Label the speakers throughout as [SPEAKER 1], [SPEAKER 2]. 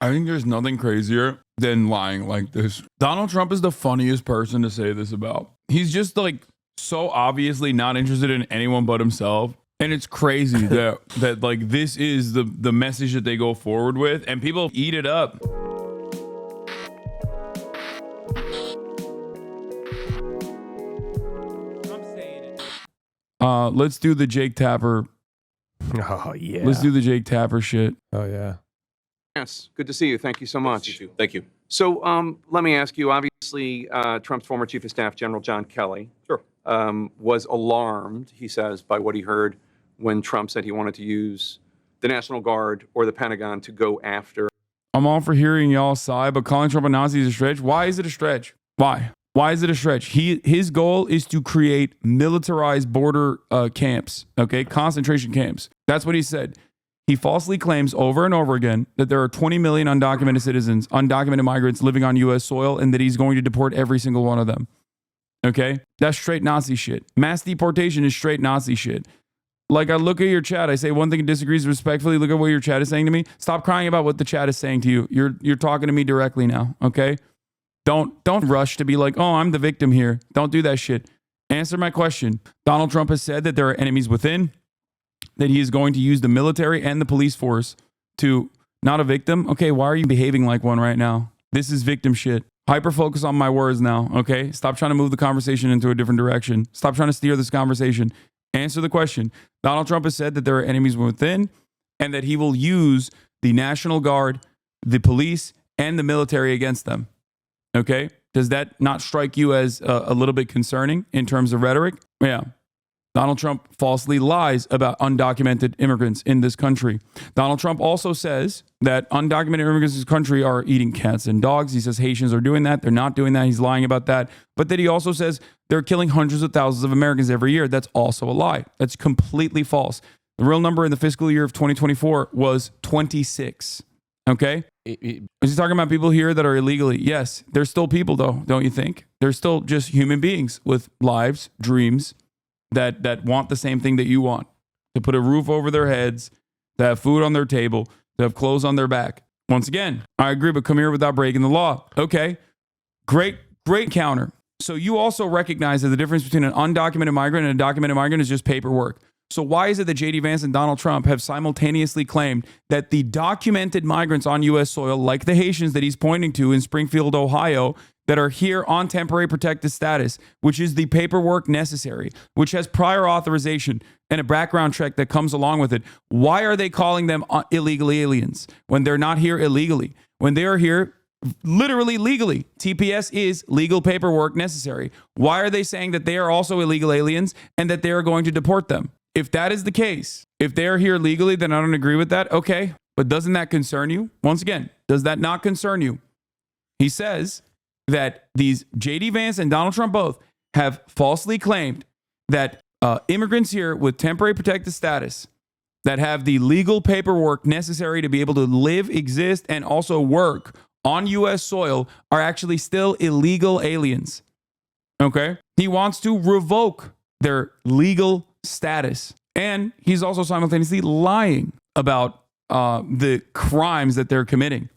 [SPEAKER 1] I think there's nothing crazier than lying like this. Donald Trump is the funniest person to say this about. He's just like so obviously not interested in anyone but himself. And it's crazy that like this is the message that they go forward with, and people eat it up. Let's do the Jake Tapper.
[SPEAKER 2] Oh yeah.
[SPEAKER 1] Let's do the Jake Tapper shit.
[SPEAKER 2] Oh yeah.
[SPEAKER 3] Yes, good to see you. Thank you so much.
[SPEAKER 4] Thank you.
[SPEAKER 3] So let me ask you, obviously, Trump's former Chief of Staff, General John Kelly,
[SPEAKER 4] Sure.
[SPEAKER 3] was alarmed, he says, by what he heard when Trump said he wanted to use the National Guard or the Pentagon to go after.
[SPEAKER 1] I'm all for hearing y'all sigh, but calling Trump a Nazi is a stretch. Why is it a stretch? Why? Why is it a stretch? His goal is to create militarized border camps, okay? Concentration camps. That's what he said. He falsely claims over and over again that there are 20 million undocumented citizens, undocumented migrants living on U.S. soil, and that he's going to deport every single one of them. Okay? That's straight Nazi shit. Mass deportation is straight Nazi shit. Like, I look at your chat, I say one thing and disagrees respectfully. Look at what your chat is saying to me. Stop crying about what the chat is saying to you. You're talking to me directly now, okay? Don't rush to be like, oh, I'm the victim here. Don't do that shit. Answer my question. Donald Trump has said that there are enemies within, that he is going to use the military and the police force to not a victim. Okay, why are you behaving like one right now? This is victim shit. Hyper focus on my words now, okay? Stop trying to move the conversation into a different direction. Stop trying to steer this conversation. Answer the question. Donald Trump has said that there are enemies within and that he will use the National Guard, the police, and the military against them. Okay? Does that not strike you as a little bit concerning in terms of rhetoric? Yeah. Donald Trump falsely lies about undocumented immigrants in this country. Donald Trump also says that undocumented immigrants in this country are eating cats and dogs. He says Haitians are doing that. They're not doing that. He's lying about that. But that he also says they're killing hundreds of thousands of Americans every year. That's also a lie. That's completely false. The real number in the fiscal year of 2024 was 26. Okay? Is he talking about people here that are illegally? Yes. They're still people, though, don't you think? They're still just human beings with lives, dreams, that want the same thing that you want, to put a roof over their heads, to have food on their table, to have clothes on their back. Once again, I agree, but come here without breaking the law. Okay, great counter. So you also recognize that the difference between an undocumented migrant and a documented migrant is just paperwork. So why is it that JD Vance and Donald Trump have simultaneously claimed that the documented migrants on U.S. soil, like the Haitians that he's pointing to in Springfield, Ohio, that are here on temporary protected status, which is the paperwork necessary, which has prior authorization and a background check that comes along with it. Why are they calling them illegal aliens when they're not here illegally? When they are here literally legally. TPS is legal paperwork necessary. Why are they saying that they are also illegal aliens and that they are going to deport them? If that is the case, if they are here legally, then I don't agree with that. Okay, but doesn't that concern you? Once again, does that not concern you? He says that these JD Vance and Donald Trump both have falsely claimed that immigrants here with temporary protected status that have the legal paperwork necessary to be able to live, exist, and also work on U.S. soil are actually still illegal aliens. Okay? He wants to revoke their legal status. And he's also simultaneously lying about the crimes that they're committing.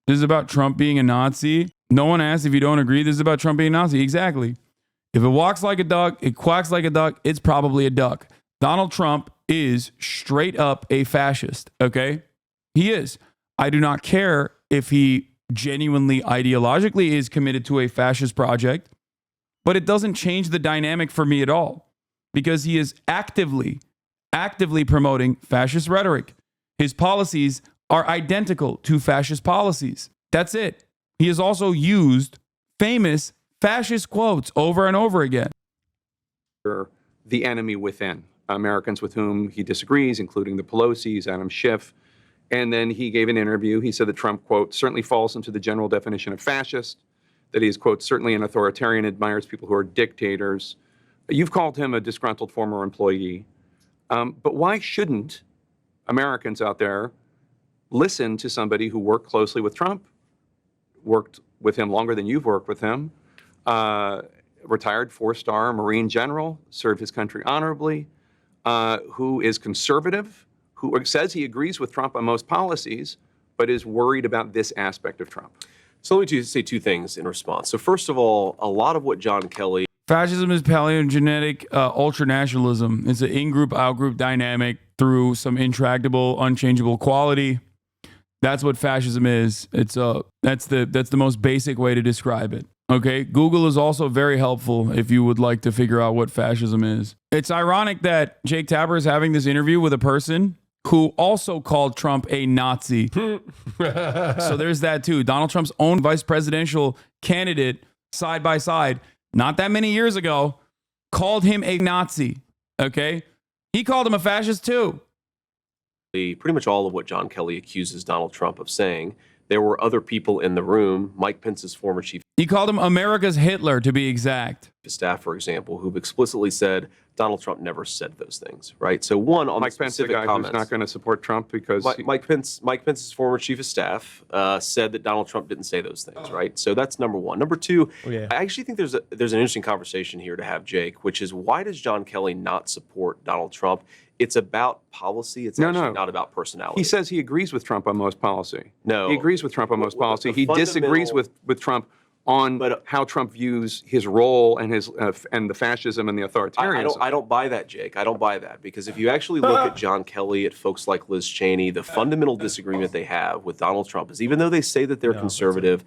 [SPEAKER 1] This is about Trump being a Nazi. No one asked if you don't agree. This is about Trump being a Nazi. Exactly. If it walks like a duck, it quacks like a duck, it's probably a duck. Donald Trump is straight up a fascist, okay? He is. I do not care if he genuinely ideologically is committed to a fascist project, but it doesn't change the dynamic for me at all because he is actively promoting fascist rhetoric. His policies are identical to fascist policies. That's it. He has also used famous fascist quotes over and over again.
[SPEAKER 3] The enemy within, Americans with whom he disagrees, including the Pelosi's, Adam Schiff. And then he gave an interview. He said that Trump, quote, certainly falls into the general definition of fascist, that he is, quote, certainly an authoritarian, admires people who are dictators. You've called him a disgruntled former employee. But why shouldn't Americans out there listen to somebody who worked closely with Trump, worked with him longer than you've worked with him, retired four-star Marine general, served his country honorably, who is conservative, who says he agrees with Trump on most policies, but is worried about this aspect of Trump.
[SPEAKER 4] So let me say two things in response. So first of all, a lot of what John Kelly...
[SPEAKER 1] Fascism is paleogenetic ultranationalism. It's an in-group, out-group dynamic through some intractable, unchangeable quality. That's what fascism is. That's the most basic way to describe it. Okay, Google is also very helpful if you would like to figure out what fascism is. It's ironic that Jake Tapper is having this interview with a person who also called Trump a Nazi. So there's that too. Donald Trump's own vice presidential candidate, side by side, not that many years ago, called him a Nazi. Okay, he called him a fascist too.
[SPEAKER 4] Pretty much all of what John Kelly accuses Donald Trump of saying. There were other people in the room, Mike Pence's former chief
[SPEAKER 1] He called him America's Hitler, to be exact.
[SPEAKER 4] of staff, for example, who've explicitly said Donald Trump never said those things, right? So one, on
[SPEAKER 3] Mike
[SPEAKER 4] the
[SPEAKER 3] Pence, the
[SPEAKER 4] specific
[SPEAKER 3] guy
[SPEAKER 4] comments,
[SPEAKER 3] who's not going to support Trump because
[SPEAKER 4] Mike Pence's former chief of staff said that Donald Trump didn't say those things, right? So that's number one. Number two, I actually think there's an interesting conversation here to have, Jake, which is why does John Kelly not support Donald Trump? It's about policy. It's actually not about personality.
[SPEAKER 3] he says he agrees with Trump on most policy.
[SPEAKER 4] No.
[SPEAKER 3] He agrees with Trump on most policy.
[SPEAKER 4] the
[SPEAKER 3] He disagrees
[SPEAKER 4] fundamental-
[SPEAKER 3] with Trump on how Trump views his role and his and the fascism and the authoritarianism.
[SPEAKER 4] I don't buy that, Jake. I don't buy that, because if you actually look at John Kelly, at folks like Liz Cheney, the fundamental disagreement they have with Donald Trump is, even though they say that they're conservative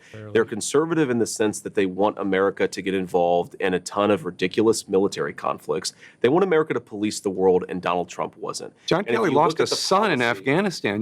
[SPEAKER 4] in the sense that they want America to get involved in a ton of ridiculous military conflicts. They want America to police the world, and Donald Trump wasn't.
[SPEAKER 3] John
[SPEAKER 4] And if
[SPEAKER 3] Kelly
[SPEAKER 4] you
[SPEAKER 3] lost
[SPEAKER 4] look
[SPEAKER 3] a
[SPEAKER 4] at the
[SPEAKER 3] son in
[SPEAKER 4] policy-
[SPEAKER 3] Afghanistan.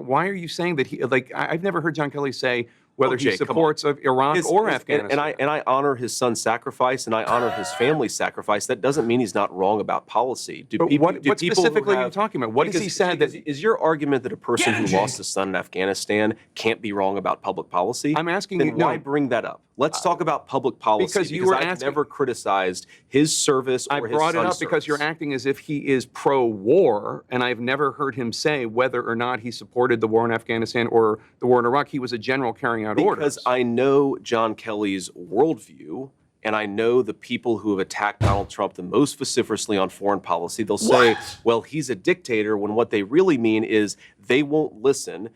[SPEAKER 3] Why are you saying that he, like, I've never heard John Kelly say whether he
[SPEAKER 4] Jake, come on.
[SPEAKER 3] supports of Iraq or Afghanistan.
[SPEAKER 4] And I honor his son's sacrifice, and I honor his family's sacrifice. That doesn't mean he's not wrong about policy.
[SPEAKER 3] But what specifically are you talking about? What has he said that...
[SPEAKER 4] Is your argument that a person who lost a son in Afghanistan can't be wrong about public policy?
[SPEAKER 3] I'm asking
[SPEAKER 4] then
[SPEAKER 3] you...
[SPEAKER 4] why
[SPEAKER 3] No.
[SPEAKER 4] bring that up? Let's talk about public policy,
[SPEAKER 3] Because you were
[SPEAKER 4] I've
[SPEAKER 3] asking...
[SPEAKER 4] never criticized his service or
[SPEAKER 3] I
[SPEAKER 4] his
[SPEAKER 3] brought it
[SPEAKER 4] son's
[SPEAKER 3] up because you're
[SPEAKER 4] service.
[SPEAKER 3] acting as if he is pro-war, and I've never heard him say whether or not he supported the war in Afghanistan or the war in Iraq. He was a general carrying out orders.
[SPEAKER 4] Because I know John Kelly's worldview, and I know the people who have attacked Donald Trump the most vociferously on foreign policy. They'll say, well, he's a dictator, when what they really mean is they won't listen.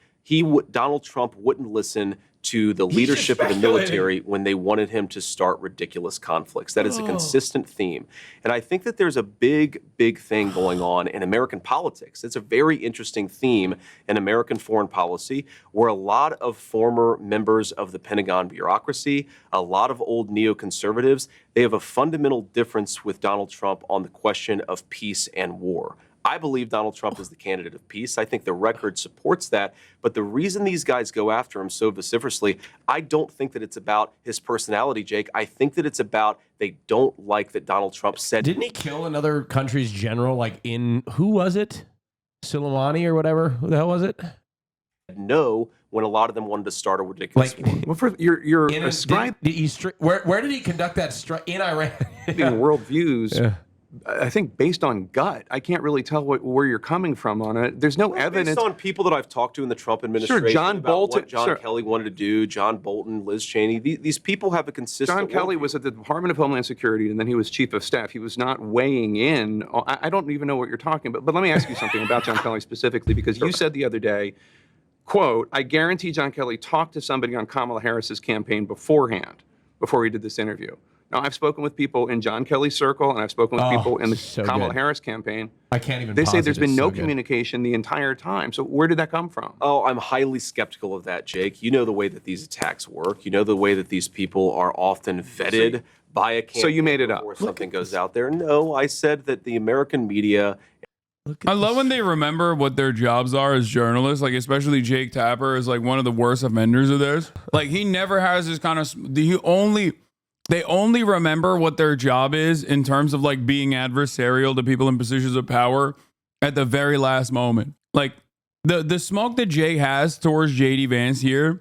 [SPEAKER 4] Donald Trump wouldn't listen to the leadership of the military when they wanted him to start ridiculous conflicts. That is a consistent theme. And I think that there's a big, big thing going on in American politics. It's a very interesting theme in American foreign policy, where a lot of former members of the Pentagon bureaucracy, a lot of old neoconservatives, they have a fundamental difference with Donald Trump on the question of peace and war. I believe Donald Trump is the candidate of peace. I think the record supports that. But the reason these guys go after him so vociferously, I don't think that it's about his personality, Jake. I think that it's about they don't like that Donald Trump said...
[SPEAKER 2] Didn't he kill another country's general, like in, who was it? Soleimani or whatever? Who the hell was it?
[SPEAKER 4] No, when a lot of them wanted to start a ridiculous war.
[SPEAKER 3] Well, first, you're
[SPEAKER 2] In a-
[SPEAKER 3] ascribing
[SPEAKER 2] where did he conduct that strike? In Iran.
[SPEAKER 3] worldviews, I think, based on gut. I can't really tell where you're coming from on it. There's no evidence.
[SPEAKER 4] Based on people that I've talked to in the Trump administration,
[SPEAKER 3] John
[SPEAKER 4] about
[SPEAKER 3] Bolton-
[SPEAKER 4] what John Kelly wanted to do, John Bolton, Liz Cheney, these people have a consistent...
[SPEAKER 3] John Kelly
[SPEAKER 4] worldview.
[SPEAKER 3] was at the Department of Homeland Security, and then he was chief of staff. He was not weighing in. I don't even know what you're talking about. But let me ask you something about John Kelly specifically, because you said the other day, quote, I guarantee John Kelly talked to somebody on Kamala Harris's campaign beforehand, before he did this interview. Now, I've spoken with people in John Kelly's circle, and I've spoken with people in the
[SPEAKER 2] so
[SPEAKER 3] Kamala
[SPEAKER 2] good.
[SPEAKER 3] Harris campaign.
[SPEAKER 2] I can't even.
[SPEAKER 3] They say
[SPEAKER 2] pause
[SPEAKER 3] there's
[SPEAKER 2] it.
[SPEAKER 3] been
[SPEAKER 2] It's
[SPEAKER 3] no
[SPEAKER 2] so good.
[SPEAKER 3] communication the entire time. So where did that come from?
[SPEAKER 4] Oh, I'm highly skeptical of that, Jake. You know the way that these attacks work. You know the way that these people are often vetted by a campaign.
[SPEAKER 3] So you made it up.
[SPEAKER 4] Before something goes out there. No, I said that the American media...
[SPEAKER 1] I love when they remember what their jobs are as journalists, like especially Jake Tapper is like one of the worst offenders of theirs. Like he never has this kind of, they only remember what their job is in terms of like being adversarial to people in positions of power at the very last moment. Like the smoke that Jay has towards JD Vance here,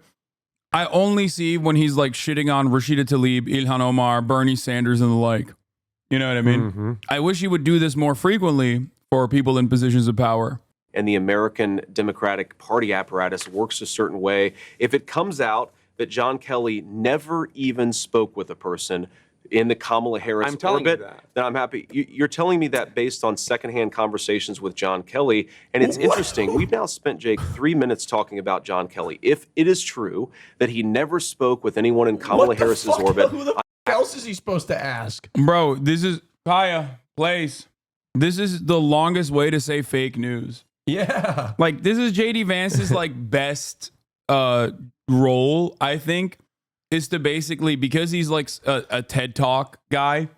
[SPEAKER 1] I only see when he's like shitting on Rashida Tlaib, Ilhan Omar, Bernie Sanders, and the like. You know what I mean? I wish he would do this more frequently for people in positions of power.
[SPEAKER 4] And the American Democratic Party apparatus works a certain way. If it comes out that John Kelly never even spoke with a person in the Kamala Harris
[SPEAKER 3] I'm telling
[SPEAKER 4] orbit,
[SPEAKER 3] you that.
[SPEAKER 4] then I'm happy. You're telling me that based on secondhand conversations with John Kelly, and it's interesting. We've now spent, Jake, 3 minutes talking about John Kelly. If it is true that he never spoke with anyone in Kamala Harris's orbit,
[SPEAKER 2] Who the else is he supposed to ask?
[SPEAKER 1] Bro, this is Kaya, place. This is the longest way to say fake news.
[SPEAKER 2] Yeah.
[SPEAKER 1] Like, this is JD Vance's like best role, I think, is to basically, because he's like a TED Talk guy,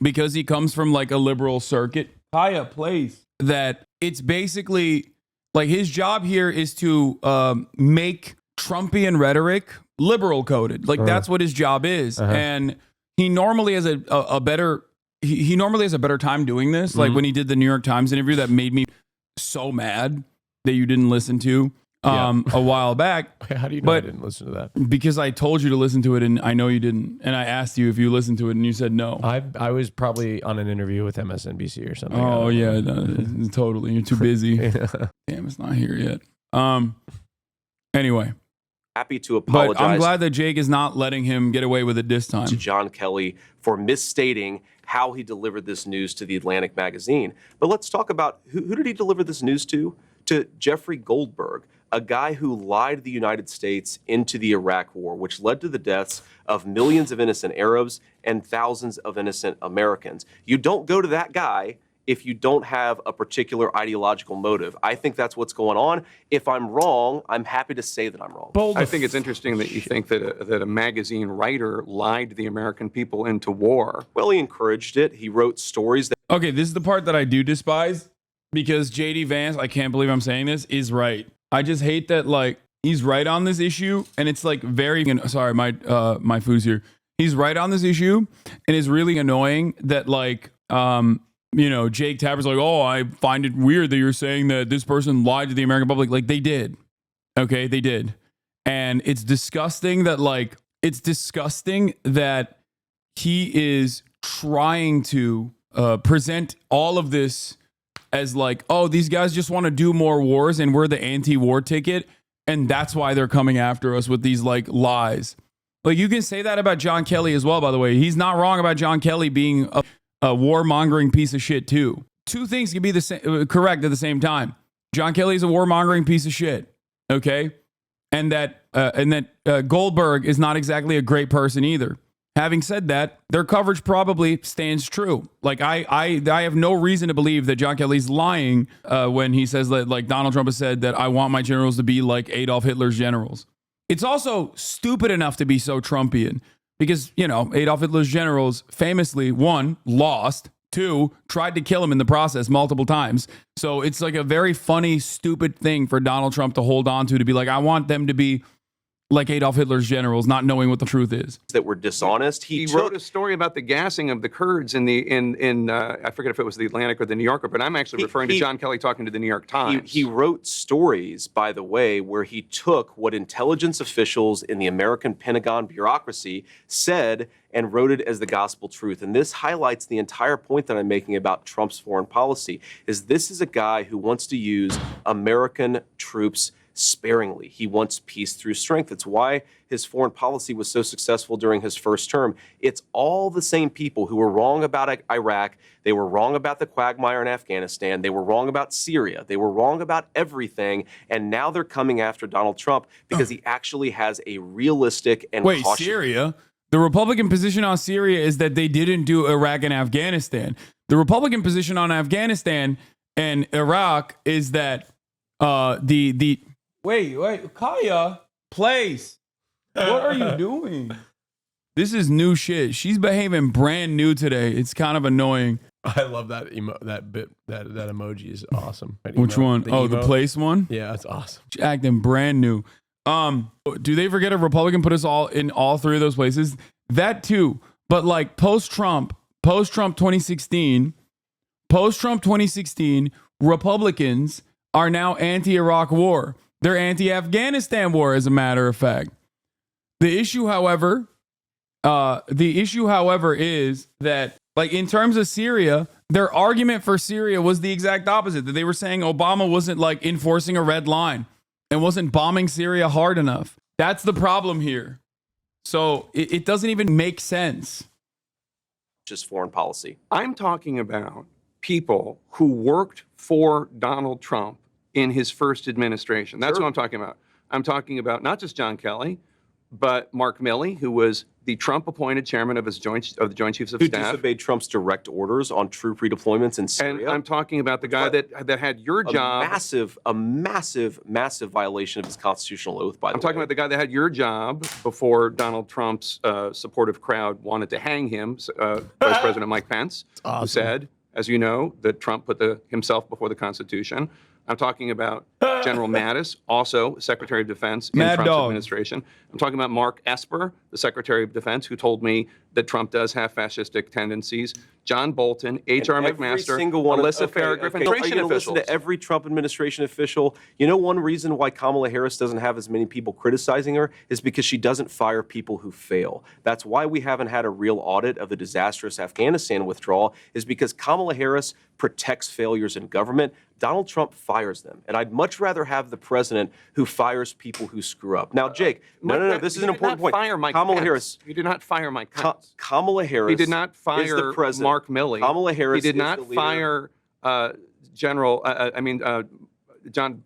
[SPEAKER 1] because he comes from like a liberal circuit, Kaya, place, that it's basically like his job here is to make Trumpian rhetoric liberal coded. Like that's what his job is. And he normally has a better he normally has a better time doing this. Like when he did the New York Times interview that made me so mad that you didn't listen to a while back.
[SPEAKER 2] How do you know I didn't listen to that?
[SPEAKER 1] Because I told you to listen to it and I know you didn't. And I asked you if you listened to it and you said no.
[SPEAKER 2] I was probably on an interview with MSNBC or something.
[SPEAKER 1] Oh yeah, no, totally. You're too busy. Damn, it's not here yet. Anyway.
[SPEAKER 4] happy to apologize.
[SPEAKER 1] But I'm glad that Jake is not letting him get away with it this time.
[SPEAKER 4] To John Kelly for misstating how he delivered this news to the Atlantic magazine. But let's talk about who did he deliver this news to? To Jeffrey Goldberg, a guy who lied the United States into the Iraq War, which led to the deaths of millions of innocent Arabs and thousands of innocent Americans. You don't go to that guy if you don't have a particular ideological motive. I think that's what's going on. If I'm wrong, I'm happy to say that I'm wrong.
[SPEAKER 3] I think it's interesting that you think that a magazine writer lied the American people into war.
[SPEAKER 4] Well, he encouraged it. He wrote stories that...
[SPEAKER 1] Okay, this is the part that I do despise, because JD Vance, I can't believe I'm saying this, is right. I just hate that, like, he's right on this issue, and it's like very, sorry, my food's here. He's right on this issue, and it's really annoying that, like, you know, Jake Tapper's like, oh, I find it weird that you're saying that this person lied to the American public. Like, they did. Okay, they did. And it's disgusting that, like, he is trying to present all of this as like, oh, these guys just want to do more wars and we're the anti-war ticket. And that's why they're coming after us with these, like, lies. Like, you can say that about John Kelly as well, by the way. He's not wrong about John Kelly being a warmongering piece of shit too. Two things can be the same, correct at the same time. John Kelly's a warmongering piece of shit, okay, and that Goldberg is not exactly a great person either. Having said that, their coverage probably stands true. Like I have no reason to believe that John Kelly's lying when he says that, like, Donald Trump has said that I want my generals to be like Adolf Hitler's generals. It's also stupid enough to be so Trumpian. Because, you know, Adolf Hitler's generals famously, one, lost, two, tried to kill him in the process multiple times. So it's like a very funny, stupid thing for Donald Trump to hold on to be like, I want them to be like Adolf Hitler's generals, not knowing what the truth is.
[SPEAKER 4] That were dishonest.
[SPEAKER 3] He wrote a story about the gassing of the Kurds in I forget if it was the Atlantic or the New Yorker, but I'm actually referring to John Kelly talking to the New York Times.
[SPEAKER 4] He wrote stories, by the way, where he took what intelligence officials in the American Pentagon bureaucracy said and wrote it as the gospel truth. And this highlights the entire point that I'm making about Trump's foreign policy, is this is a guy who wants to use American troops sparingly. He wants peace through strength. It's why his foreign policy was so successful during his first term. It's all the same people who were wrong about Iraq. They were wrong about the quagmire in Afghanistan. They were wrong about Syria. They were wrong about everything. And now they're coming after Donald Trump because he actually has a realistic and cautious...
[SPEAKER 1] Syria? The Republican position on Syria is that they didn't do Iraq and Afghanistan. The Republican position on Afghanistan and Iraq is that Wait, Kaya, place. What are you doing? This is new shit. She's behaving brand new today. It's kind of annoying.
[SPEAKER 2] I love that that emoji is awesome.
[SPEAKER 1] Which one? The place one?
[SPEAKER 2] Yeah, that's awesome.
[SPEAKER 1] She's acting brand new. Do they forget a Republican put us all in all three of those places? That too. But like post-Trump 2016, Republicans are now anti-Iraq war. They're anti-Afghanistan war, as a matter of fact. The issue, however, is that, like, in terms of Syria, their argument for Syria was the exact opposite. That they were saying Obama wasn't, like, enforcing a red line and wasn't bombing Syria hard enough. That's the problem here. So it doesn't even make sense.
[SPEAKER 4] just foreign policy.
[SPEAKER 3] I'm talking about people who worked for Donald Trump in his first administration. That's
[SPEAKER 4] Sure.
[SPEAKER 3] what I'm talking about. I'm talking about not just John Kelly, but Mark Milley, who was the Trump-appointed chairman of the Joint Chiefs of
[SPEAKER 4] Who
[SPEAKER 3] Staff.
[SPEAKER 4] disobeyed Trump's direct orders on troop redeployments in
[SPEAKER 3] And
[SPEAKER 4] Syria.
[SPEAKER 3] I'm talking about the guy that had your job.
[SPEAKER 4] A massive violation of his constitutional oath, by the way.
[SPEAKER 3] I'm talking about the guy that had your job before Donald Trump's supportive crowd wanted to hang him, Vice President Mike Pence, who said, as you know, that Trump put himself before the Constitution. I'm talking about General Mattis, also Secretary of Defense in Trump's administration. I'm talking about Mark Esper, the Secretary of Defense, who told me that Trump does have fascistic tendencies. John Bolton, H.R. McMaster, Alyssa Farah Griffin,
[SPEAKER 4] Are you
[SPEAKER 3] administration
[SPEAKER 4] going to listen
[SPEAKER 3] officials.
[SPEAKER 4] to every Trump administration official? You know, one reason why Kamala Harris doesn't have as many people criticizing her is because she doesn't fire people who fail. That's why we haven't had a real audit of the disastrous Afghanistan withdrawal, is because Kamala Harris protects failures in government. Donald Trump fires them. And I'd much rather have the president who fires people who screw up. Now, Jake, no, this is an important point. Kamala Harris.
[SPEAKER 3] You did not fire Mike Pence.
[SPEAKER 4] Kamala Harris.
[SPEAKER 3] He did not fire
[SPEAKER 4] is the president.
[SPEAKER 3] Mark Milley.
[SPEAKER 4] Kamala Harris.
[SPEAKER 3] He did not fire John.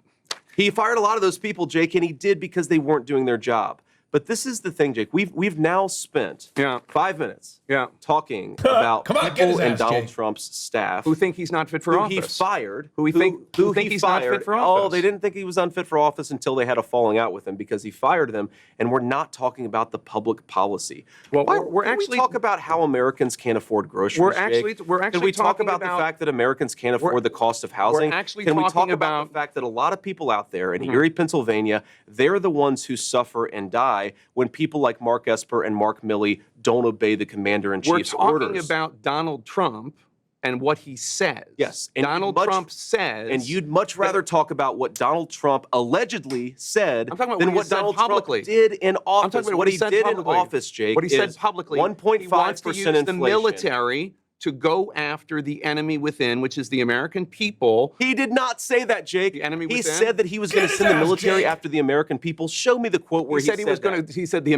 [SPEAKER 4] He fired a lot of those people, Jake, and he did because they weren't doing their job. But this is the thing, Jake. We've now spent 5 minutes talking about people in Donald Trump's staff
[SPEAKER 3] who think he's not fit for office.
[SPEAKER 4] He fired.
[SPEAKER 3] Who think he's not fit for office.
[SPEAKER 4] Oh, they didn't think he was unfit for office until they had a falling out with him because he fired them. And we're not talking about the public policy.
[SPEAKER 3] Well,
[SPEAKER 4] we're actually talk about how Americans can't afford groceries. We're actually
[SPEAKER 3] Can
[SPEAKER 4] we talk about the fact that Americans can't afford the cost of housing?
[SPEAKER 3] We're actually
[SPEAKER 4] Can we talk
[SPEAKER 3] talking
[SPEAKER 4] about the fact that a lot of people out there in Erie, Pennsylvania, they're the ones who suffer and die when people like Mark Esper and Mark Milley don't obey the commander-in-chief's orders.
[SPEAKER 3] We're talking about Donald Trump and what he says.
[SPEAKER 4] Yes. And
[SPEAKER 3] Donald Trump says.
[SPEAKER 4] And you'd much rather talk about what Donald Trump allegedly said than what Donald Trump did in office.
[SPEAKER 3] I'm talking about
[SPEAKER 4] what he did in office, Jake.
[SPEAKER 3] What he said publicly.
[SPEAKER 4] 1.5%
[SPEAKER 3] he wants to use
[SPEAKER 4] inflation.
[SPEAKER 3] the military to go after the enemy within, which is the American people.
[SPEAKER 4] He did not say that, Jake.
[SPEAKER 3] The enemy
[SPEAKER 4] he
[SPEAKER 3] within?
[SPEAKER 4] said that he was going to send the military after the American people. Show me the quote where he said
[SPEAKER 3] he was going to. He said the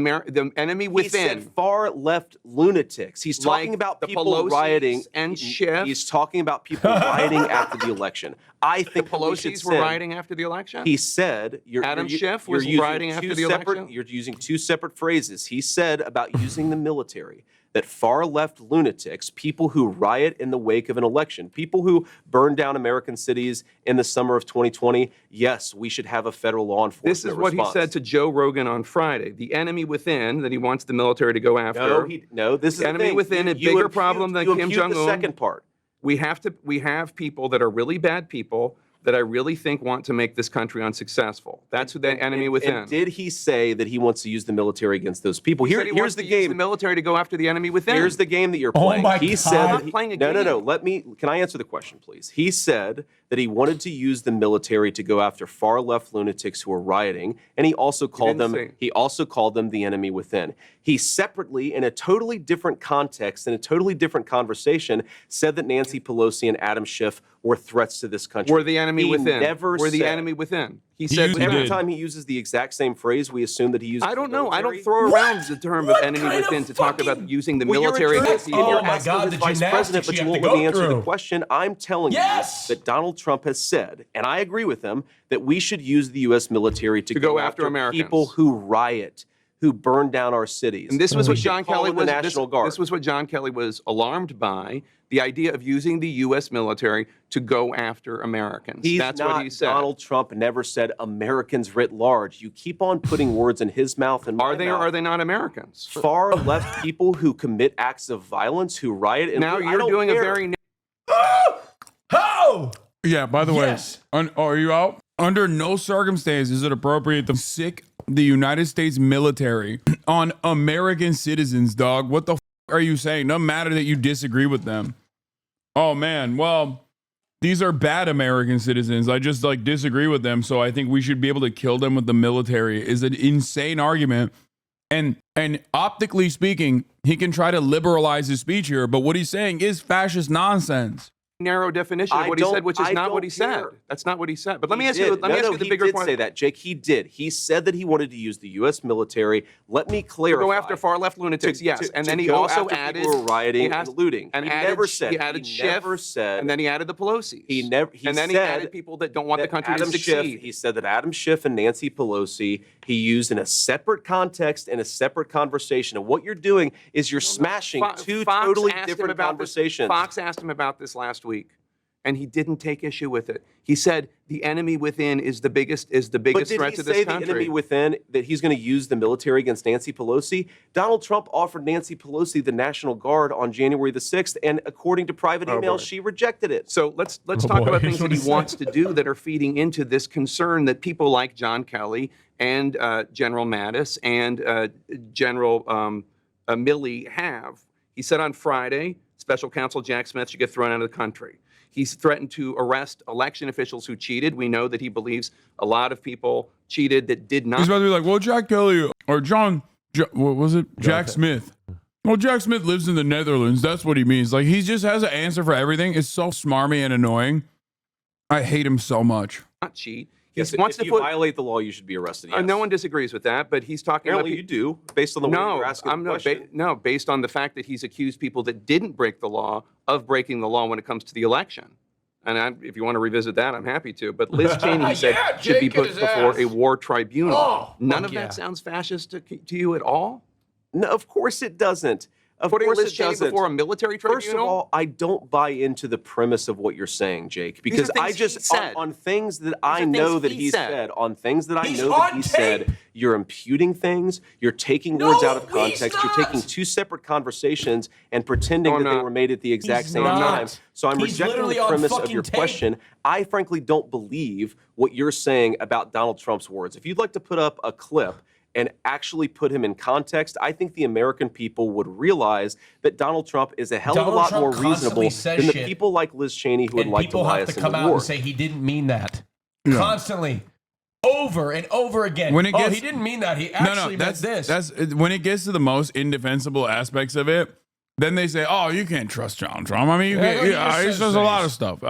[SPEAKER 3] enemy within.
[SPEAKER 4] He said far left lunatics. He's talking
[SPEAKER 3] like
[SPEAKER 4] about
[SPEAKER 3] the
[SPEAKER 4] people
[SPEAKER 3] Pelosi's
[SPEAKER 4] rioting
[SPEAKER 3] and Schiff.
[SPEAKER 4] He's talking about people rioting after the election. I think
[SPEAKER 3] the Pelosi's were rioting after the election.
[SPEAKER 4] He said
[SPEAKER 3] Adam Schiff was rioting after the election.
[SPEAKER 4] You're using two separate phrases. He said about using the military that far-left lunatics, people who riot in the wake of an election, people who burn down American cities in the summer of 2020, yes, we should have a federal law enforcement
[SPEAKER 3] This is what
[SPEAKER 4] response.
[SPEAKER 3] he said to Joe Rogan on Friday. The enemy within that he wants the military to go after.
[SPEAKER 4] No, this is
[SPEAKER 3] the enemy within, a bigger problem than Kim Jong-un.
[SPEAKER 4] The second part.
[SPEAKER 3] We have people that are really bad people that I really think want to make this country unsuccessful. That's who the enemy within.
[SPEAKER 4] And did he say that he wants to use the military against those people? Here's the game.
[SPEAKER 3] Use the military to go after the enemy within.
[SPEAKER 4] Here's the game that you're playing.
[SPEAKER 2] Oh my
[SPEAKER 4] he
[SPEAKER 2] God.
[SPEAKER 4] said
[SPEAKER 3] I'm not playing a game.
[SPEAKER 4] No. Can I answer the question, please? He said that he wanted to use the military to go after far left lunatics who were rioting, and he also called them the enemy within. He separately, in a totally different context, in a totally different conversation, said that Nancy Pelosi and Adam Schiff were threats to this country.
[SPEAKER 3] We're the enemy within.
[SPEAKER 4] We're
[SPEAKER 3] the enemy within. He said
[SPEAKER 4] every time he uses the exact same phrase, we assume that he uses.
[SPEAKER 3] I don't know.
[SPEAKER 4] military.
[SPEAKER 3] I don't throw around the term of enemy within to talk about using the military against the
[SPEAKER 4] You're
[SPEAKER 3] enemy.
[SPEAKER 4] asking the vice president, but you won't let me answer the question. I'm telling you that Donald Trump has said, and I agree with him, that we should use the U.S. military to go after
[SPEAKER 3] Americans.
[SPEAKER 4] People who riot, who burn down our cities.
[SPEAKER 3] And this was what John Kelly was.
[SPEAKER 4] National Guard.
[SPEAKER 3] This was what John Kelly was alarmed by: the idea of using the U.S. military to go after Americans. That's what he said.
[SPEAKER 4] Donald Trump never said Americans writ large. You keep on putting words in his mouth and
[SPEAKER 3] are they or are they not Americans?
[SPEAKER 4] Far left people who commit acts of violence, who riot. And
[SPEAKER 3] now you're doing a very.
[SPEAKER 2] Oh!
[SPEAKER 1] Yeah, by the way, are you out? Under no circumstance is it appropriate to sick the United States military on American citizens, dog. What the are you saying? No matter that you disagree with them. Oh, man. Well, these are bad American citizens. I just disagree with them. So I think we should be able to kill them with the military is an insane argument. And optically speaking, he can try to liberalize his speech here. But what he's saying is fascist nonsense.
[SPEAKER 3] narrow definition of
[SPEAKER 4] I
[SPEAKER 3] what he said,
[SPEAKER 4] don't-
[SPEAKER 3] which is
[SPEAKER 4] I
[SPEAKER 3] not what
[SPEAKER 4] don't
[SPEAKER 3] he said.
[SPEAKER 4] care.
[SPEAKER 3] That's not what he said. But let me
[SPEAKER 4] He
[SPEAKER 3] ask you.
[SPEAKER 4] did.
[SPEAKER 3] Let me ask you the bigger
[SPEAKER 4] He
[SPEAKER 3] question.
[SPEAKER 4] did say that, Jake. He did. He said that he wanted to use the U.S. military. Let me clarify.
[SPEAKER 3] Go after far left lunatics, yes. And then he
[SPEAKER 4] go
[SPEAKER 3] also
[SPEAKER 4] after
[SPEAKER 3] added
[SPEAKER 4] people who were rioting
[SPEAKER 3] he has-
[SPEAKER 4] and looting.
[SPEAKER 3] And
[SPEAKER 4] he
[SPEAKER 3] added,
[SPEAKER 4] never said.
[SPEAKER 3] he added
[SPEAKER 4] he
[SPEAKER 3] Schiff,
[SPEAKER 4] never said.
[SPEAKER 3] and then he added the Pelosi's.
[SPEAKER 4] He never. He
[SPEAKER 3] and then
[SPEAKER 4] said
[SPEAKER 3] he added people that don't want the
[SPEAKER 4] that
[SPEAKER 3] country
[SPEAKER 4] Adam
[SPEAKER 3] to succeed.
[SPEAKER 4] Schiff, he said that Adam Schiff and Nancy Pelosi he used in a separate context in a separate conversation. And what you're doing is you're smashing two
[SPEAKER 3] Fox
[SPEAKER 4] totally
[SPEAKER 3] asked him
[SPEAKER 4] different
[SPEAKER 3] about
[SPEAKER 4] conversations.
[SPEAKER 3] Fox asked him about this last week, and he didn't take issue with it. He said the enemy within is the biggest
[SPEAKER 4] But
[SPEAKER 3] threat
[SPEAKER 4] did
[SPEAKER 3] to
[SPEAKER 4] he
[SPEAKER 3] this
[SPEAKER 4] say
[SPEAKER 3] country.
[SPEAKER 4] the enemy within that he's going to use the military against Nancy Pelosi? Donald Trump offered Nancy Pelosi the National Guard on January the 6th, and according to private emails, she rejected it.
[SPEAKER 3] So let's
[SPEAKER 1] Oh,
[SPEAKER 3] talk
[SPEAKER 1] boy.
[SPEAKER 3] about things that
[SPEAKER 1] That's
[SPEAKER 3] he
[SPEAKER 1] what he
[SPEAKER 3] wants to do that are feeding into this concern that people like John Kelly and General Mattis and General Milley have. He said on Friday, Special Counsel Jack Smith should get thrown out of the country. He's threatened to arrest election officials who cheated. We know that he believes a lot of people cheated that did not.
[SPEAKER 1] He's about to be like, well, Jack Kelly or what was it? Jack Smith. Well, Jack Smith lives in the Netherlands. That's what he means. Like, he just has an answer for everything. It's so smarmy and annoying. I hate him so much.
[SPEAKER 3] Not cheat.
[SPEAKER 4] Yes,
[SPEAKER 3] He wants
[SPEAKER 4] if
[SPEAKER 3] to
[SPEAKER 4] you
[SPEAKER 3] put.
[SPEAKER 4] violate the law, you should be arrested. Yes.
[SPEAKER 3] No one disagrees with that, but he's talking
[SPEAKER 4] Apparently,
[SPEAKER 3] about.
[SPEAKER 4] you do, based on the way you're asking the question.
[SPEAKER 3] No, based on the fact that he's accused people that didn't break the law of breaking the law when it comes to the election. And if you want to revisit that, I'm happy to. But Liz Cheney, he said, should be put before a war tribunal.
[SPEAKER 2] Oh,
[SPEAKER 3] None of
[SPEAKER 2] yeah.
[SPEAKER 3] that sounds fascist to you at all?
[SPEAKER 4] No, of course it doesn't. Of
[SPEAKER 3] Putting
[SPEAKER 4] course
[SPEAKER 3] Liz
[SPEAKER 4] it
[SPEAKER 3] Cheney
[SPEAKER 4] doesn't.
[SPEAKER 3] before a military tribunal?
[SPEAKER 4] First of all, I don't buy into the premise of what you're saying, Jake, because
[SPEAKER 3] things
[SPEAKER 4] I just
[SPEAKER 3] he said.
[SPEAKER 4] on things that
[SPEAKER 3] are
[SPEAKER 4] I
[SPEAKER 3] things
[SPEAKER 4] know that
[SPEAKER 3] he
[SPEAKER 4] he
[SPEAKER 3] said.
[SPEAKER 4] said, on things that I
[SPEAKER 2] He's
[SPEAKER 4] know that
[SPEAKER 2] on
[SPEAKER 4] he
[SPEAKER 2] tape.
[SPEAKER 4] said, you're imputing things, you're taking
[SPEAKER 2] No,
[SPEAKER 4] words out of
[SPEAKER 2] he's
[SPEAKER 4] context, you're
[SPEAKER 2] not.
[SPEAKER 4] taking two separate conversations and pretending
[SPEAKER 3] No, I'm
[SPEAKER 4] that they
[SPEAKER 3] not.
[SPEAKER 4] were made at the exact
[SPEAKER 2] He's
[SPEAKER 4] same
[SPEAKER 2] not.
[SPEAKER 4] time. So I'm
[SPEAKER 2] He's
[SPEAKER 4] rejecting
[SPEAKER 2] literally
[SPEAKER 4] the
[SPEAKER 2] on
[SPEAKER 4] premise of
[SPEAKER 2] fucking
[SPEAKER 4] your
[SPEAKER 2] tape.
[SPEAKER 4] question. I frankly don't believe what you're saying about Donald Trump's words. If you'd like to put up a clip and actually put him in context, I think the American people would realize that Donald Trump is a hell of a
[SPEAKER 2] Donald
[SPEAKER 4] lot
[SPEAKER 2] Trump
[SPEAKER 4] more
[SPEAKER 2] constantly
[SPEAKER 4] reasonable
[SPEAKER 2] says
[SPEAKER 4] than the
[SPEAKER 2] shit,
[SPEAKER 4] people like Liz Cheney who would
[SPEAKER 2] And
[SPEAKER 4] like to
[SPEAKER 2] people
[SPEAKER 4] lie
[SPEAKER 2] have
[SPEAKER 4] us
[SPEAKER 2] to
[SPEAKER 4] into
[SPEAKER 2] come out
[SPEAKER 4] war.
[SPEAKER 2] and say he didn't mean that.
[SPEAKER 1] Yeah.
[SPEAKER 2] Constantly. Over and over again.
[SPEAKER 1] When it gets-
[SPEAKER 2] he didn't mean that. He actually meant this.
[SPEAKER 1] That's when it gets to the most indefensible aspects of it. Then they say, "Oh, you can't trust Donald Trump." I mean,
[SPEAKER 2] Yeah, no, he
[SPEAKER 1] he
[SPEAKER 2] just
[SPEAKER 1] says
[SPEAKER 2] says
[SPEAKER 1] a lot
[SPEAKER 2] things.
[SPEAKER 1] of stuff.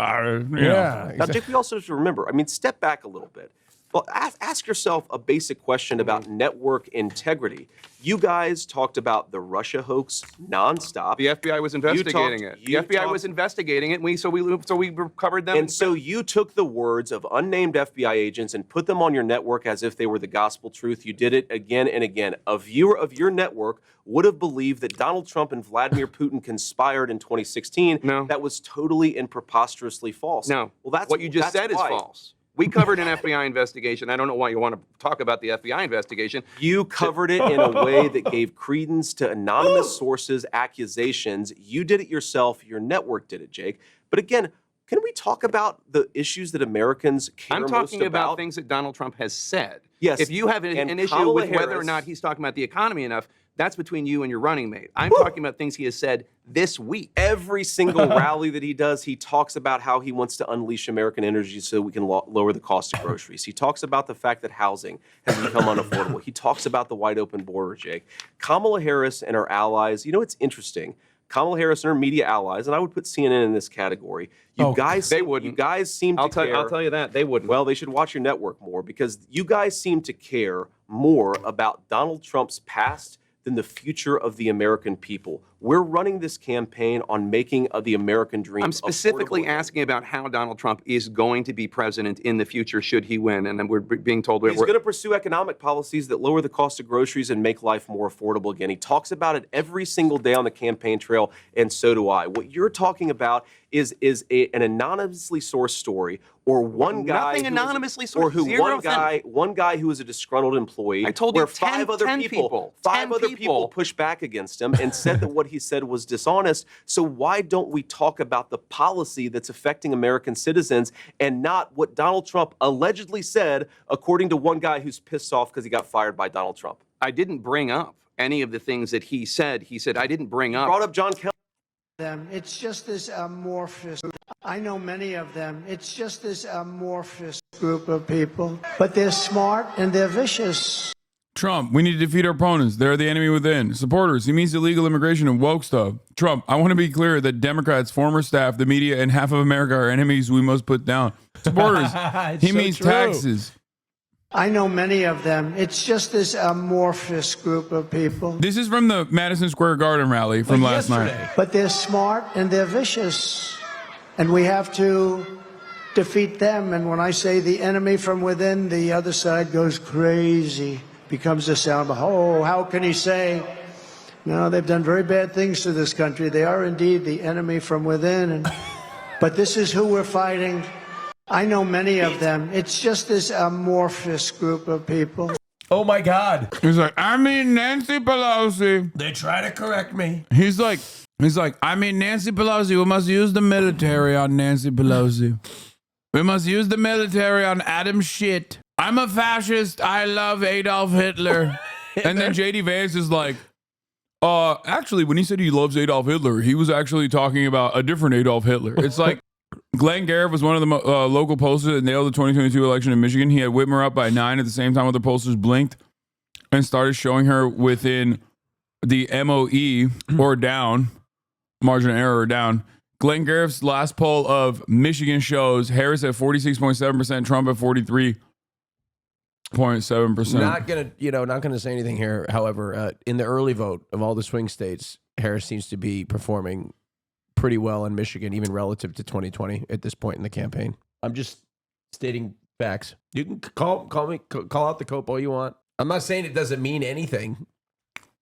[SPEAKER 4] Now, Jake, we also have to remember, I mean, step back a little bit. Well, ask yourself a basic question about network integrity. You guys talked about the Russia hoax nonstop.
[SPEAKER 3] The FBI was investigating it. The FBI was investigating it, and so we covered them.
[SPEAKER 4] And so you took the words of unnamed FBI agents and put them on your network as if they were the gospel truth. You did it again and again. A viewer of your network would have believed that Donald Trump and Vladimir Putin conspired in 2016.
[SPEAKER 3] No.
[SPEAKER 4] That was totally and preposterously false.
[SPEAKER 3] No.
[SPEAKER 4] Well, that's
[SPEAKER 3] what you just
[SPEAKER 4] that's
[SPEAKER 3] said is
[SPEAKER 4] why.
[SPEAKER 3] false. We covered an FBI investigation. I don't know why you want to talk about the FBI investigation.
[SPEAKER 4] You covered it in a way that gave credence to anonymous sources' accusations. You did it yourself. Your network did it, Jake. But again, can we talk about the issues that Americans care
[SPEAKER 3] I'm
[SPEAKER 4] most
[SPEAKER 3] talking about things that Donald Trump has said.
[SPEAKER 4] Yes,
[SPEAKER 3] If you have
[SPEAKER 4] and
[SPEAKER 3] an issue
[SPEAKER 4] Kamala
[SPEAKER 3] with whether or
[SPEAKER 4] Harris-
[SPEAKER 3] not he's talking about the economy enough, that's between you and your running mate. I'm talking about things he has said this week.
[SPEAKER 4] Every single rally that he does, he talks about how he wants to unleash American energy so we can lower the cost of groceries. He talks about the fact that housing has become unaffordable. He talks about the wide open border, Jake. Kamala Harris and her allies, you know, it's interesting. Kamala Harris and her media allies, and I would put CNN in this category. You guys seem to care.
[SPEAKER 3] I'll tell you that they wouldn't.
[SPEAKER 4] Well, they should watch your network more because you guys seem to care more about Donald Trump's past than the future of the American people. We're running this campaign on making the American dream.
[SPEAKER 3] I'm specifically
[SPEAKER 4] affordable.
[SPEAKER 3] asking about how Donald Trump is going to be president in the future should he win. And then we're being told
[SPEAKER 4] He's going to pursue economic policies that lower the cost of groceries and make life more affordable again. He talks about it every single day on the campaign trail, and so do I. What you're talking about is an anonymously sourced story, or one guy
[SPEAKER 3] Nothing anonymously sourced.
[SPEAKER 4] or who
[SPEAKER 3] Zero
[SPEAKER 4] one guy who is a disgruntled employee.
[SPEAKER 3] I told
[SPEAKER 4] where
[SPEAKER 3] you 10 people
[SPEAKER 4] pushed back against him and said that what he said was dishonest. So why don't we talk about the policy that's affecting American citizens and not what Donald Trump allegedly said, according to one guy who's pissed off because he got fired by Donald Trump?
[SPEAKER 3] I didn't bring up any of the things that he said. He said I didn't bring up.
[SPEAKER 4] Brought up John Kelly.
[SPEAKER 5] Them. It's just this amorphous. I know many of them. It's just this amorphous group of people, but they're smart and they're vicious.
[SPEAKER 1] Trump, we need to defeat our opponents. They're the enemy within. Supporters, he means illegal immigration and woke stuff. Trump, I want to be clear that Democrats, former staff, the media, and half of America are enemies we must put down. Supporters, he
[SPEAKER 2] so
[SPEAKER 1] means
[SPEAKER 2] true.
[SPEAKER 1] taxes.
[SPEAKER 5] I know many of them. It's just this amorphous group of people.
[SPEAKER 1] This is from the Madison Square Garden rally from last night.
[SPEAKER 5] But they're smart and they're vicious. And we have to defeat them. And when I say the enemy from within, the other side goes crazy, becomes a sound. Oh, how can he say? No, they've done very bad things to this country. They are indeed the enemy from within. But this is who we're fighting. I know many of them. It's just this amorphous group of people.
[SPEAKER 2] Oh my God.
[SPEAKER 1] He's like, I mean Nancy Pelosi.
[SPEAKER 2] They try to correct me.
[SPEAKER 1] He's like, I mean Nancy Pelosi. We must use the military on Nancy Pelosi. We must use the military on Adam Shit. I'm a fascist. I love Adolf Hitler. And then JD Vance is like, actually, when he said he loves Adolf Hitler, he was actually talking about a different Adolf Hitler. It's like Glenn Garrett was one of the local pollsters that nailed the 2022 election in Michigan. He had Whitmer up by 9 at the same time other pollsters blinked and started showing her within the MOE or down, margin of error or down. Glenn Garrett's last poll of Michigan shows Harris at 46.7%, Trump at 43.7%.
[SPEAKER 2] Not gonna say anything here. However, in the early vote of all the swing states, Harris seems to be performing pretty well in Michigan, even relative to 2020 at this point in the campaign. I'm just stating facts. You can call out the Cope all you want. I'm not saying it doesn't mean anything.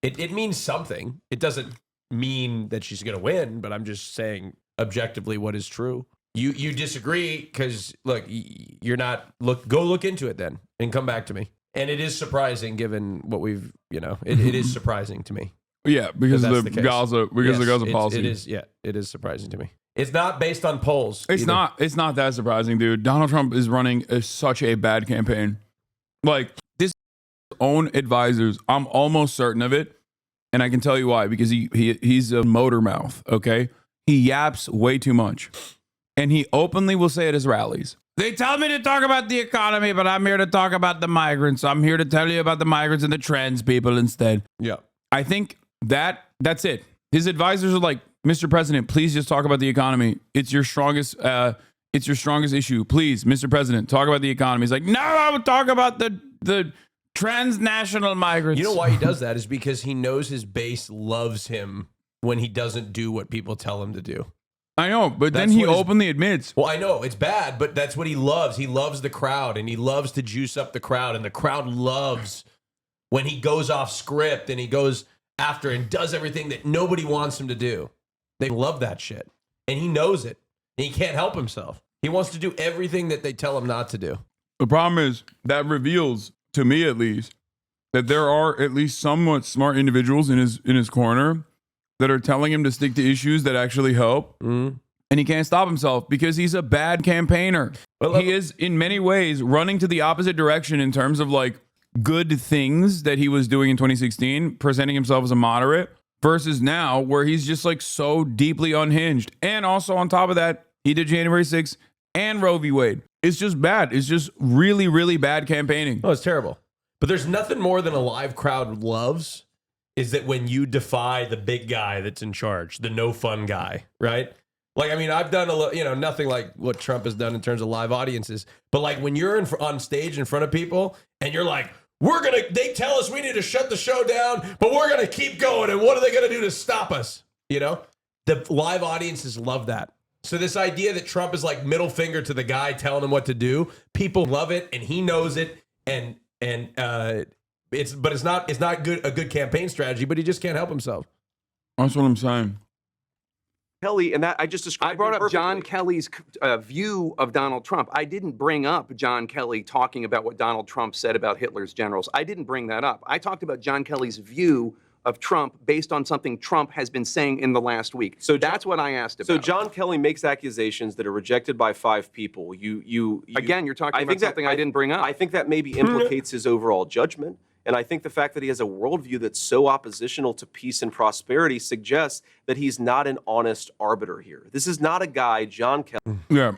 [SPEAKER 2] It means something. It doesn't mean that she's going to win, but I'm just saying objectively what is true. You disagree because look, you're not go look into it then and come back to me. And it is surprising given what we've, it is surprising to me.
[SPEAKER 1] Yeah, because of the Gaza, policy.
[SPEAKER 2] It is surprising to me. It's not based on polls.
[SPEAKER 1] It's not that surprising, dude. Donald Trump is running such a bad campaign. Like, this own advisors, I'm almost certain of it. And I can tell you why, because he's a motor mouth, okay? He yaps way too much. And he openly will say at his rallies, they tell me to talk about the economy, but I'm here to talk about the migrants. I'm here to tell you about the migrants and the trans people instead.
[SPEAKER 2] Yeah.
[SPEAKER 1] I think that's it. His advisors are like, Mr. President, please just talk about the economy. It's your strongest issue. Please, Mr. President, talk about the economy. He's like, no, I would talk about the transnational migrants.
[SPEAKER 2] You know why he does that is because he knows his base loves him when he doesn't do what people tell him to do.
[SPEAKER 1] I know, but then he openly admits.
[SPEAKER 2] Well, I know it's bad, but that's what he loves. He loves the crowd, and he loves to juice up the crowd, and the crowd loves when he goes off script and he goes after and does everything that nobody wants him to do. They love that shit, and he knows it, and he can't help himself. He wants to do everything that they tell him not to do.
[SPEAKER 1] The problem is that reveals, to me at least, that there are at least somewhat smart individuals in his corner that are telling him to stick to issues that actually help. And he can't stop himself because he's a bad campaigner. Well, he is in many ways running to the opposite direction in terms of like good things that he was doing in 2016, presenting himself as a moderate, versus now where he's just like so deeply unhinged. And also on top of that, he did January 6th and Roe v. Wade. It's just bad. It's just really, really bad campaigning.
[SPEAKER 2] Oh, it's terrible. But there's nothing more than a live crowd loves is that when you defy the big guy that's in charge, the no fun guy, right? Like, I mean, I've done nothing like what Trump has done in terms of live audiences, but like when you're on stage in front of people and you're like, they tell us we need to shut the show down, but we're going to keep going. And what are they going to do to stop us? The live audiences love that. So this idea that Trump is like middle finger to the guy telling him what to do, people love it and he knows it. And it's not a good campaign strategy, but he just can't help himself.
[SPEAKER 1] That's what I'm saying.
[SPEAKER 4] Kelly, and that I just described.
[SPEAKER 3] I brought up
[SPEAKER 4] perfectly.
[SPEAKER 3] John Kelly's view of Donald Trump. I didn't bring up John Kelly talking about what Donald Trump said about Hitler's generals. I didn't bring that up. I talked about John Kelly's view of Trump based on something Trump has been saying in the last week. So that's what I asked about.
[SPEAKER 4] So John Kelly makes accusations that are rejected by 5 people.
[SPEAKER 3] Again, you're talking about something I didn't bring up.
[SPEAKER 4] I think that maybe implicates his overall judgment. And I think the fact that he has a worldview that's so oppositional to peace and prosperity suggests that he's not an honest arbiter here. This is not a guy, John Kelly.
[SPEAKER 1] Yeah.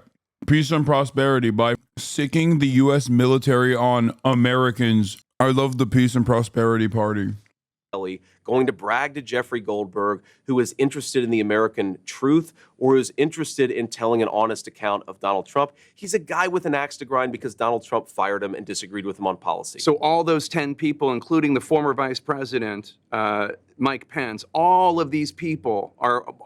[SPEAKER 1] Peace and prosperity by sicking the U.S. military on Americans I love the peace and prosperity party.
[SPEAKER 4] Going to brag to Jeffrey Goldberg, who is interested in the American truth or is interested in telling an honest account of Donald Trump. He's a guy with an axe to grind because Donald Trump fired him and disagreed with him on policy.
[SPEAKER 3] So all those 10 people, including the former vice president, Mike Pence, all of these people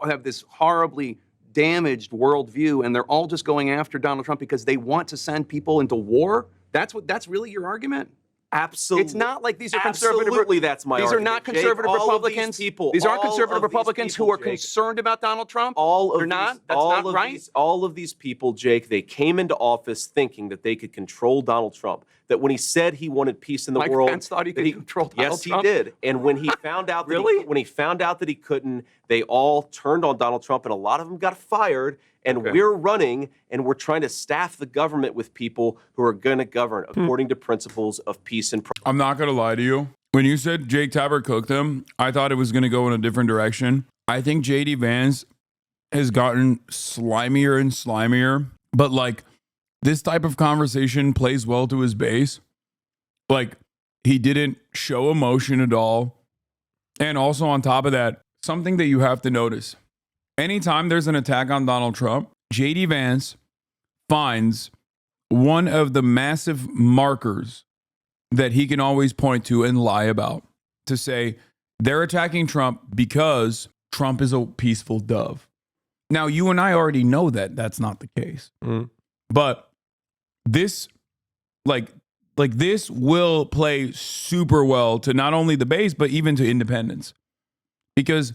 [SPEAKER 3] have this horribly damaged worldview, and they're all just going after Donald Trump because they want to send people into war? That's really your argument?
[SPEAKER 4] Absolutely.
[SPEAKER 3] It's not like these are conservative.
[SPEAKER 4] Absolutely, that's my
[SPEAKER 3] These
[SPEAKER 4] argument.
[SPEAKER 3] are not conservative
[SPEAKER 4] Jake,
[SPEAKER 3] Republicans. These aren't conservative Republicans who are concerned about Donald Trump. They're not. That's not right.
[SPEAKER 4] All of these people, Jake, they came into office thinking that they could control Donald Trump. That when he said he wanted peace in the world,
[SPEAKER 3] Mike Pence thought he could control Donald Trump.
[SPEAKER 4] Yes, he did. And when he found out that when he found out that he couldn't, they all turned on Donald Trump, and a lot of them got fired. And we're running, and we're trying to staff the government with people who are going to govern according to principles of peace and.
[SPEAKER 1] I'm not going to lie to you. When you said Jake Tapper cooked him, I thought it was going to go in a different direction. I think JD Vance has gotten slimier and slimier, but like this type of conversation plays well to his base. Like he didn't show emotion at all. And also on top of that, something that you have to notice. Anytime there's an attack on Donald Trump, JD Vance finds one of the massive markers that he can always point to and lie about to say they're attacking Trump because Trump is a peaceful dove. Now, you and I already know that that's not the case. But this, like this will play super well to not only the base, but even to independents. Because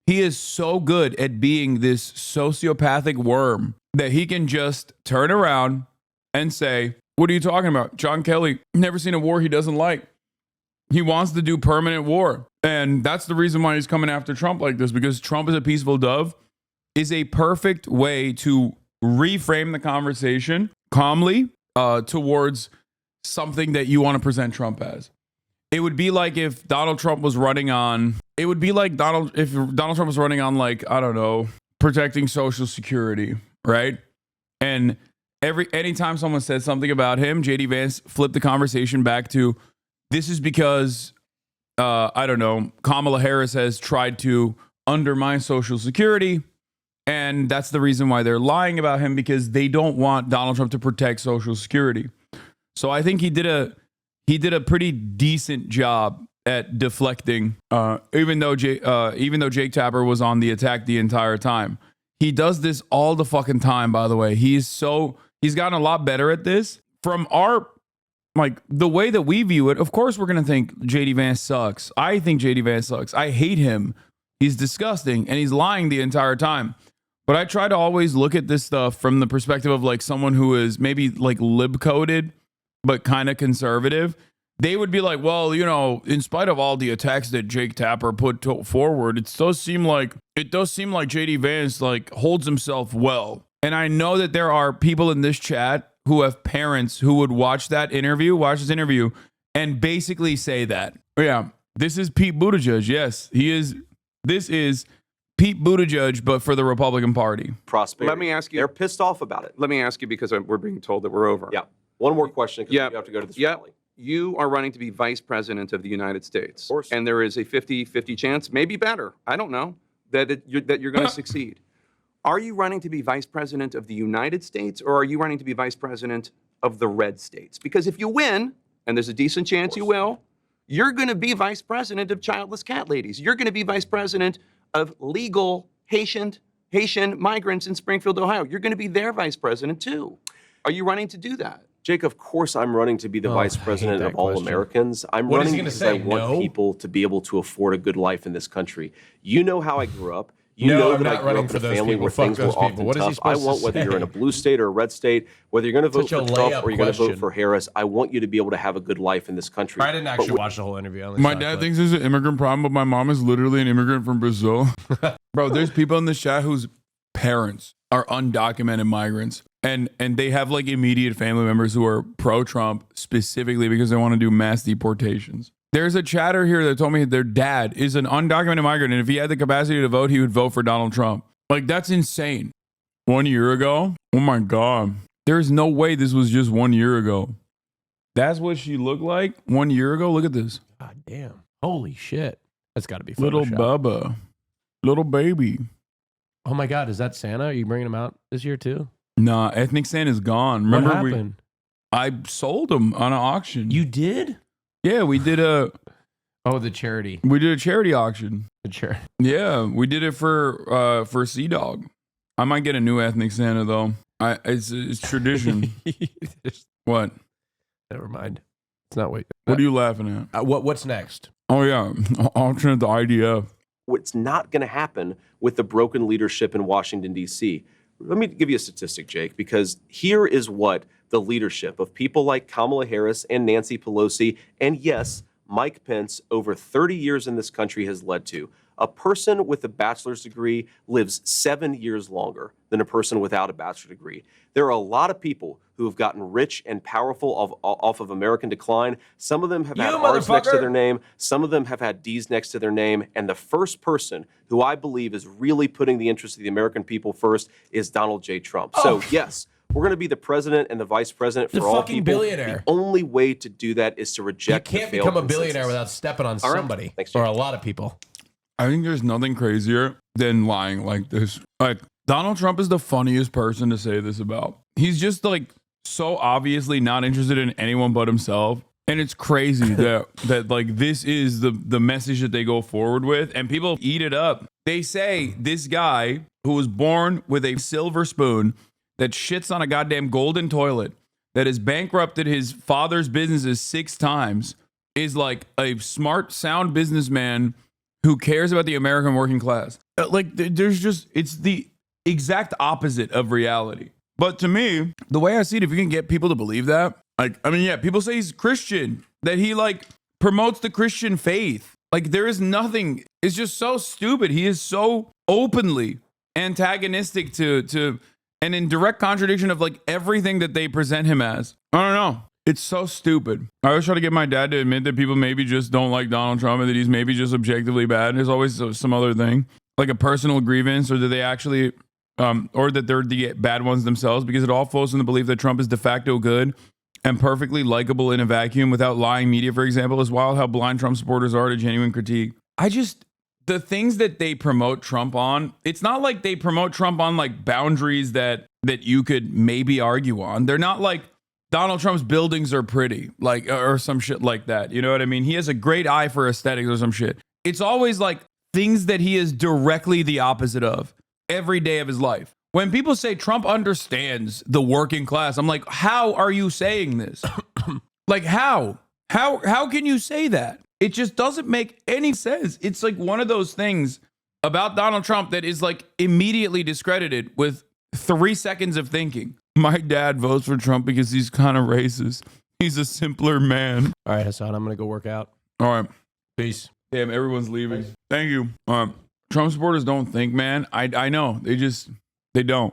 [SPEAKER 1] he is so good at being this sociopathic worm that he can just turn around and say, what are you talking about? John Kelly, never seen a war he doesn't like. He wants to do permanent war. And that's the reason why he's coming after Trump like this, because Trump is a peaceful dove is a perfect way to reframe the conversation calmly towards something that you want to present Trump as. It would be like if Donald Trump was running on, if Donald Trump was running on, like, I don't know, protecting Social Security, right? And anytime someone said something about him, JD Vance flipped the conversation back to, this is because, I don't know, Kamala Harris has tried to undermine Social Security. And that's the reason why they're lying about him, because they don't want Donald Trump to protect Social Security. So I think he did a pretty decent job at deflecting, even though Jake Tapper was on the attack the entire time. He does this all the fucking time, by the way. He's gotten a lot better at this. From our, like, the way that we view it, of course we're going to think JD Vance sucks. I think JD Vance sucks. I hate him. He's disgusting, and he's lying the entire time. But I try to always look at this stuff from the perspective of like someone who is maybe like lib-coded, but kind of conservative. They would be like, well, you know, in spite of all the attacks that Jake Tapper put forward, it does seem like JD Vance like holds himself well. And I know that there are people in this chat who have parents who would watch this interview and basically say that. Yeah, this is Pete Buttigieg. Yes, he is. This is Pete Buttigieg, but for the Republican Party.
[SPEAKER 4] Prosperity.
[SPEAKER 3] Let me ask you.
[SPEAKER 4] They're pissed off about it.
[SPEAKER 3] Let me ask you, because we're being told that we're over.
[SPEAKER 4] Yeah. One more question, because you have to go to this rally.
[SPEAKER 3] You are running to be vice president of the United States.
[SPEAKER 4] Of course.
[SPEAKER 3] And there is a 50-50 chance, maybe better, I don't know, that you're going to succeed. Are you running to be vice president of the United States, or are you running to be vice president of the red states? Because if you win, and there's a decent chance you will, you're going to be vice president of childless cat ladies. You're going to be vice president of legal Haitian migrants in Springfield, Ohio. You're going to be their vice president too. Are you running to do that?
[SPEAKER 4] Jake, of course I'm running to be the vice president of all Americans. I'm running because I want people to be able to afford a good life in this country. You know how I grew up. You know that I grew up in a family where things were often tough. I want, whether you're in a blue state or a red state, whether you're going to vote for Trump or you're going to vote for Harris, I want you to be able to have a good life in this country.
[SPEAKER 2] I didn't actually watch the whole interview.
[SPEAKER 1] My dad thinks there's an immigrant problem, but my mom is literally an immigrant from Brazil. Bro, there's people in this chat whose parents are undocumented migrants. And they have like immediate family members who are pro-Trump specifically because they want to do mass deportations. There's a chatter here that told me their dad is an undocumented migrant, and if he had the capacity to vote, he would vote for Donald Trump. Like, that's insane. 1 year ago? Oh my God. There's no way this was just 1 year ago. That's what she looked like 1 year ago. Look at this.
[SPEAKER 2] God damn. Holy shit. That's got to be
[SPEAKER 1] Little
[SPEAKER 2] Photoshop.
[SPEAKER 1] Bubba. Little baby.
[SPEAKER 2] Oh my God. Is that Santa? Are you bringing him out this year too?
[SPEAKER 1] Nah, ethnic Santa's gone. Remember
[SPEAKER 2] what happened?
[SPEAKER 1] I sold him on an auction.
[SPEAKER 2] You did?
[SPEAKER 1] Yeah, we did a
[SPEAKER 2] charity.
[SPEAKER 1] charity auction.
[SPEAKER 2] The charity.
[SPEAKER 1] Yeah, we did it for Sea Dog. I might get a new ethnic Santa though. It's tradition. What?
[SPEAKER 2] Never mind. It's not what.
[SPEAKER 1] What are you laughing at?
[SPEAKER 2] What's next?
[SPEAKER 1] Oh yeah, alternate the IDF.
[SPEAKER 4] What's not going to happen with the broken leadership in Washington, D.C. Let me give you a statistic, Jake, because here is what the leadership of people like Kamala Harris and Nancy Pelosi and, yes, Mike Pence over 30 years in this country has led to. A person with a bachelor's degree lives 7 years longer than a person without a bachelor's degree. There are a lot of people who have gotten rich and powerful off of American decline. Some of them have had R's next to their name. Some of them have had D's next to their name. And the first person who I believe is really putting the interests of the American people first is Donald J. Trump. So, yes, we're going to be the president and the vice president for all
[SPEAKER 2] fucking
[SPEAKER 4] people.
[SPEAKER 2] Billionaire.
[SPEAKER 4] The only way to do that is to
[SPEAKER 2] You
[SPEAKER 4] reject
[SPEAKER 2] can't
[SPEAKER 4] the failed
[SPEAKER 2] become a billionaire
[SPEAKER 4] consensus.
[SPEAKER 2] without stepping on
[SPEAKER 4] All right.
[SPEAKER 2] somebody
[SPEAKER 4] Thanks,
[SPEAKER 2] or
[SPEAKER 4] Jake.
[SPEAKER 2] a lot of people.
[SPEAKER 1] I think there's nothing crazier than lying like this. Like Donald Trump is the funniest person to say this about. He's just like so obviously not interested in anyone but himself. And it's crazy that like this is the message that they go forward with and people eat it up. They say this guy who was born with a silver spoon that shits on a goddamn golden toilet that has bankrupted his father's businesses 6 times is like a smart, sound businessman who cares about the American working class. Like there's just, it's the exact opposite of reality. But to me, the way I see it, if you can get people to believe that, like, I mean, yeah, people say he's Christian, that he like promotes the Christian faith. Like there is nothing, it's just so stupid. He is so openly antagonistic to and in direct contradiction of like everything that they present him as. I don't know. It's so stupid. I always try to get my dad to admit that people maybe just don't like Donald Trump and that he's maybe just objectively bad. There's always some other thing, like a personal grievance, or that they actually, or that they're the bad ones themselves, because it all flows from the belief that Trump is de facto good and perfectly likable in a vacuum without lying media, for example. It's wild how blind Trump supporters are to genuine critique. The things that they promote Trump on, it's not like they promote Trump on like boundaries that you could maybe argue on. They're not like Donald Trump's buildings are pretty, like, or some shit like that. You know what I mean? He has a great eye for aesthetics or some shit. It's always like things that he is directly the opposite of every day of his life. When people say Trump understands the working class, I'm like, how are you saying this? Like, how can you say that? It just doesn't make any sense. It's like one of those things about Donald Trump that is like immediately discredited with 3 seconds of thinking. My dad votes for Trump because he's kind of racist. He's a simpler man.
[SPEAKER 2] All right, Hasan, I'm going to go work out.
[SPEAKER 1] All right.
[SPEAKER 2] Peace.
[SPEAKER 1] Damn, everyone's leaving. Thank you. Trump supporters don't think, man. I know. They don't.